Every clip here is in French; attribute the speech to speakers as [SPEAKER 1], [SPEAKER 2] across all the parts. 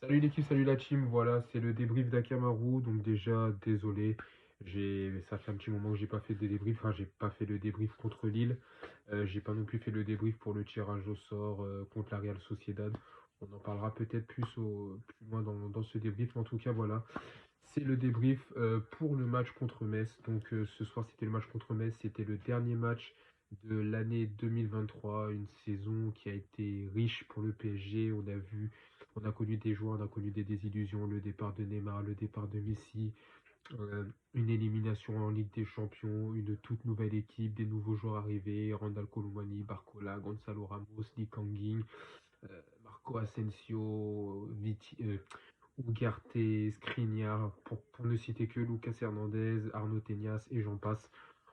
[SPEAKER 1] Salut l'équipe, salut la team, voilà, c'est le débrief d'Akamaru, donc déjà, désolé, ça fait un petit moment que j'ai pas fait de débrief, enfin j'ai pas fait le débrief contre Lille, j'ai pas non plus fait le débrief pour le tirage au sort contre la Real Sociedad, on en parlera peut-être plus loin dans ce débrief, mais en tout cas voilà, c'est le débrief pour le match contre Metz, donc ce soir c'était le match contre Metz, c'était le dernier match de l'année 2023, une saison qui a été riche pour le PSG, on a connu des joies, on a connu des désillusions, le départ de Neymar, le départ de Messi, une élimination en Ligue des Champions, une toute nouvelle équipe, des nouveaux joueurs arrivés, Randal Colomani, Barcola, Gonzalo Ramos, Lee Kangin, Marco Asensio, Ugarte, Skriniar, pour ne citer que Lucas Hernandez, Arnaud Tenias et j'en passe.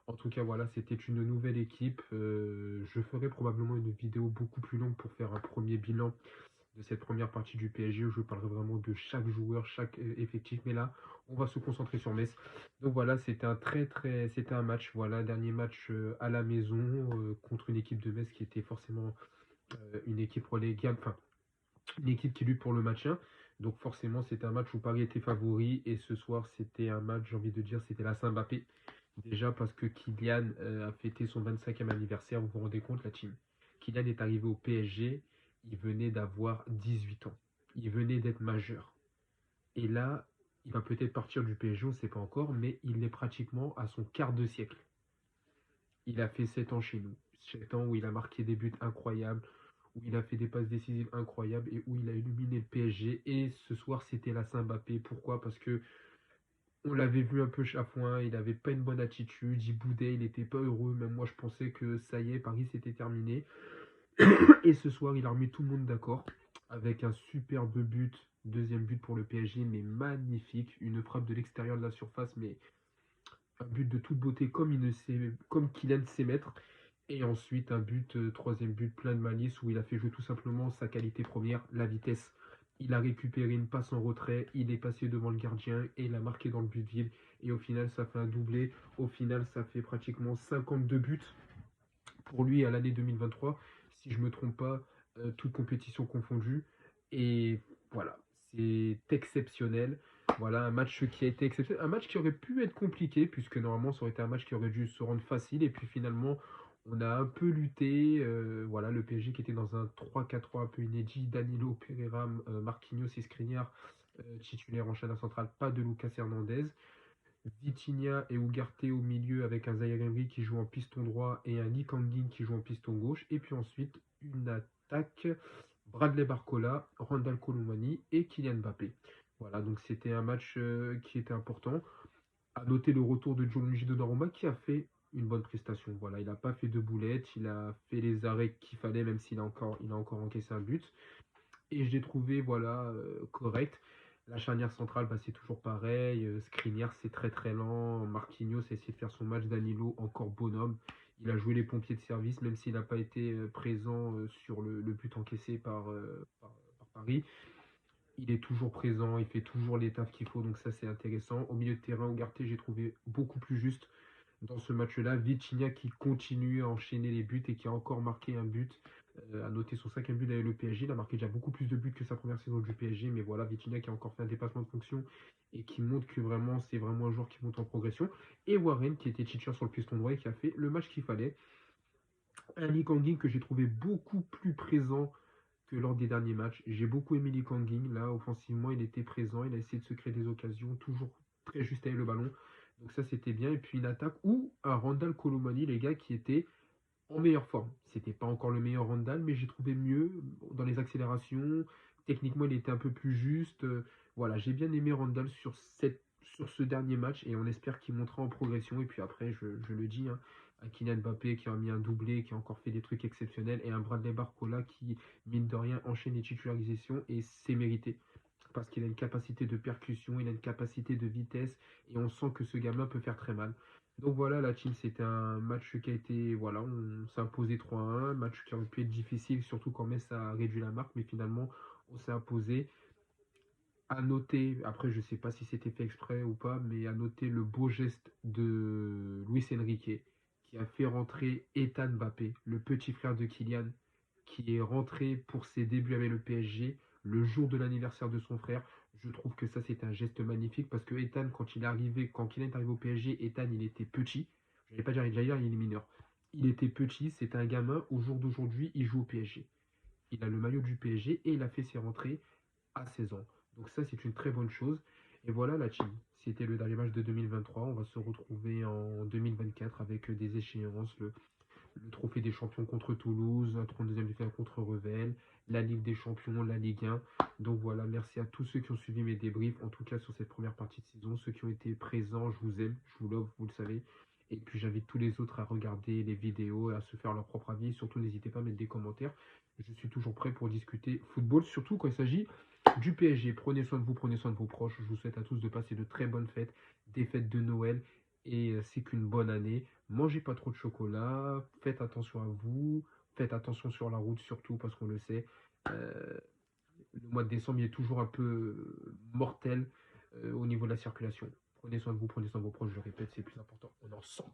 [SPEAKER 1] En tout cas, voilà, c'était une nouvelle équipe. Je ferai probablement une vidéo beaucoup plus longue pour faire un premier bilan de cette première partie du PSG où je parlerai vraiment de chaque joueur, chaque effectif. Mais là, on va se concentrer sur Metz. Donc voilà, c'était un match. Voilà, dernier match à la maison contre une équipe de Metz qui était forcément une équipe relégable, enfin une équipe qui lutte pour le maintien. Donc forcément, c'était un match où Paris était favori. Et ce soir, c'était un match, j'ai envie de dire, c'était la Saint-Mbappé. Déjà parce que Kylian a fêté son 25e anniversaire, vous vous rendez compte, la team. Kylian est arrivé au PSG, il venait d'avoir 18 ans. Il venait d'être majeur. Et là, il va peut-être partir du PSG, on ne sait pas encore, mais il est pratiquement à son quart de siècle. Il a fait 7 ans chez nous. 7 ans où il a marqué des buts incroyables, où il a fait des passes décisives incroyables et où il a illuminé le PSG. Et ce soir, c'était la Saint-Mbappé. Pourquoi? Parce que on l'avait vu un peu chafouin, il n'avait pas une bonne attitude, il boudait, il n'était pas heureux. Même moi, je pensais que ça y est, Paris c'était terminé. Et ce soir, il a remis tout le monde d'accord avec un superbe but, deuxième but pour le PSG, mais magnifique. Une frappe de l'extérieur de la surface, mais un but de toute beauté comme Kylian sait mettre. Et ensuite, un but, troisième but plein de malice où il a fait jouer tout simplement sa qualité première, la vitesse. Il a récupéré une passe en retrait, il est passé devant le gardien et il a marqué dans le but vide. Et au final, ça fait un doublé. Au final, ça fait pratiquement 52 buts pour lui à l'année 2023, si je ne me trompe pas, toute compétition confondue. Et voilà, c'est exceptionnel. Voilà, un match qui a été exceptionnel. Un match qui aurait pu être compliqué, puisque normalement, ça aurait été un match qui aurait dû se rendre facile. Et puis finalement, on a un peu lutté. Voilà, le PSG qui était dans un 3-4-3 un peu inédit. Danilo, Pereira, Marquinhos et Skriniar titulaire en chaîne centrale. Pas de Lucas Hernandez. Vitinha et Ugarte au milieu avec un Zaire Emery qui joue en piston droit et un Lee Kangin qui joue en piston gauche. Et puis ensuite, une attaque, Bradley Barcola, Randal Colomani et Kylian Mbappé. Voilà, donc c'était un match qui était important. À noter le retour de Gianluigi Donnarumma qui a fait une bonne prestation. Voilà, il n'a pas fait de boulettes, il a fait les arrêts qu'il fallait, même il a encore encaissé un but. Et je l'ai trouvé voilà, correct. La charnière centrale, bah, c'est toujours pareil. Skriniar, c'est très très lent. Marquinhos a essayé de faire son match. Danilo, encore bonhomme. Il a joué les pompiers de service, même s'il n'a pas été présent sur le but encaissé par Paris. Il est toujours présent, il fait toujours les tafs qu'il faut, donc ça c'est intéressant. Au milieu de terrain, Ugarte, j'ai trouvé beaucoup plus juste dans ce match-là. Vitinha qui continue à enchaîner les buts et qui a encore marqué un but. À noter son cinquième but avec le PSG. Il a marqué déjà beaucoup plus de buts que sa première saison du PSG. Mais voilà, Vitinha qui a encore fait un dépassement de fonction et qui montre que vraiment c'est vraiment un joueur qui monte en progression. Et Warren qui était titulaire sur le piston droit et qui a fait le match qu'il fallait. Un Lee Kangin que j'ai trouvé beaucoup plus présent que lors des derniers matchs. J'ai beaucoup aimé Lee Kangin. Là, offensivement, il était présent. Il a essayé de se créer des occasions. Toujours très juste avec le ballon. Donc ça, c'était bien. Et puis une attaque ou un Randall Colomani, les gars, qui était en meilleure forme. C'était pas encore le meilleur Randall, mais j'ai trouvé mieux dans les accélérations. Techniquement, il était un peu plus juste. Voilà, j'ai bien aimé Randall sur ce dernier match et on espère qu'il montera en progression. Et puis après, je le dis, hein, un Kylian Mbappé qui a mis un doublé, qui a encore fait des trucs exceptionnels, et un Bradley Barcola qui, mine de rien, enchaîne les titularisations et c'est mérité. Parce qu'il a une capacité de percussion, il a une capacité de vitesse, et on sent que ce gamin peut faire très mal. Donc voilà, la team, c'était un match qui a été, voilà, on s'est imposé 3-1, match qui aurait pu être difficile, surtout quand Metz a réduit la marque, mais finalement, on s'est imposé. À noter, après, je sais pas si c'était fait exprès ou pas, mais à noter le beau geste de Luis Enrique, qui a fait rentrer Ethan Mbappé, le petit frère de Kylian, qui est rentré pour ses débuts avec le PSG. le jour de l'anniversaire de son frère. Je trouve que ça, c'est un geste magnifique parce que Ethan, quand il est arrivé au PSG, Ethan, il était petit. Je vais pas dire, j'allais dire, il est mineur. Il était petit, c'était un gamin. Au jour d'aujourd'hui, il joue au PSG. Il a le maillot du PSG et il a fait ses rentrées à 16 ans. Donc ça, c'est une très bonne chose. Et voilà la team. C'était le dernier match de 2023. On va se retrouver en 2024 avec des échéances, le trophée des champions contre Toulouse, un 32e de finale contre Revel, la Ligue des champions, la Ligue 1. Donc voilà, merci à tous ceux qui ont suivi mes débriefs, en tout cas sur cette première partie de saison. Ceux qui ont été présents, je vous aime, je vous love, vous le savez. Et puis j'invite tous les autres à regarder les vidéos et à se faire leur propre avis. Surtout, n'hésitez pas à mettre des commentaires. Je suis toujours prêt pour discuter football, surtout quand il s'agit du PSG. Prenez soin de vous, prenez soin de vos proches. Je vous souhaite à tous de passer de très bonnes fêtes, des fêtes de Noël. Et c'est qu'une bonne année. Mangez pas trop de chocolat, faites attention à vous, faites attention sur la route surtout parce qu'on le sait. euh, le mois de décembre il est toujours un peu mortel au niveau de la circulation. Prenez soin de vous, prenez soin de vos proches, je le répète, c'est le plus important. On est ensemble.